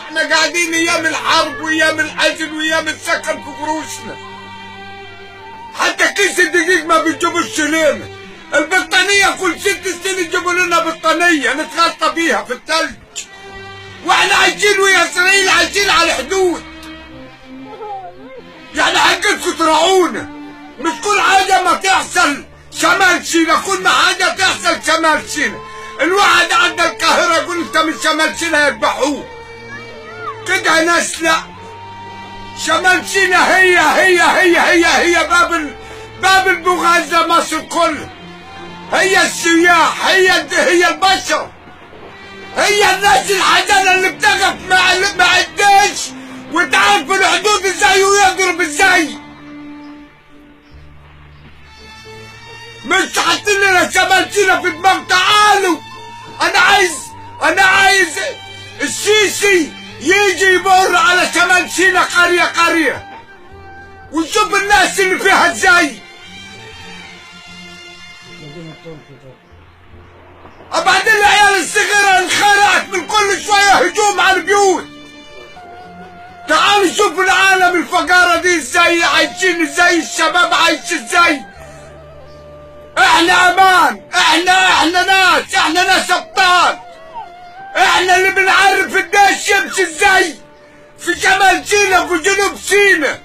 احنا قاعدين ايام الحرب وايام الحزن وايام السكن في فروشنا. حتى كيس الدقيق ما بيجيبوش لنا. البطانية كل 6 سنين يجيبوا لنا بطانية نتغطى بيها في الثلج. واحنا عايشين ويا اسرائيل عايشين على الحدود. يعني حقكم تراعونا. مش كل حاجة ما تحصل شمال سينا، كل ما حاجة تحصل شمال سينا. الواحد عند القاهرة يقول انت من شمال سينا يذبحوه. كده ناس لا. شمال سينا هي باب المغازة مصر كلها. هي السياح، هي البشر، هي الناس الحزانة اللي بتقف مع الجيش وتعرف الحدود ازاي ويضرب ازاي. مش حاطين لنا شمال سينا في دماغ. تعالوا، انا عايز السيسي يجي يمر على شمال سينا قرية ونشوف الناس اللي فيها ازاي. وبعدين العيال الصغيرة انخرعت من كل شوية هجوم على البيوت. تعالوا شوفوا العالم الفقارة دي ازاي عايشين، ازاي الشباب عايش ازاي. احنا امان، احنا ناس ابطال. احنا اللي بنعرف الناس يمشي ازاي في شمال سينا في جنوب سينا.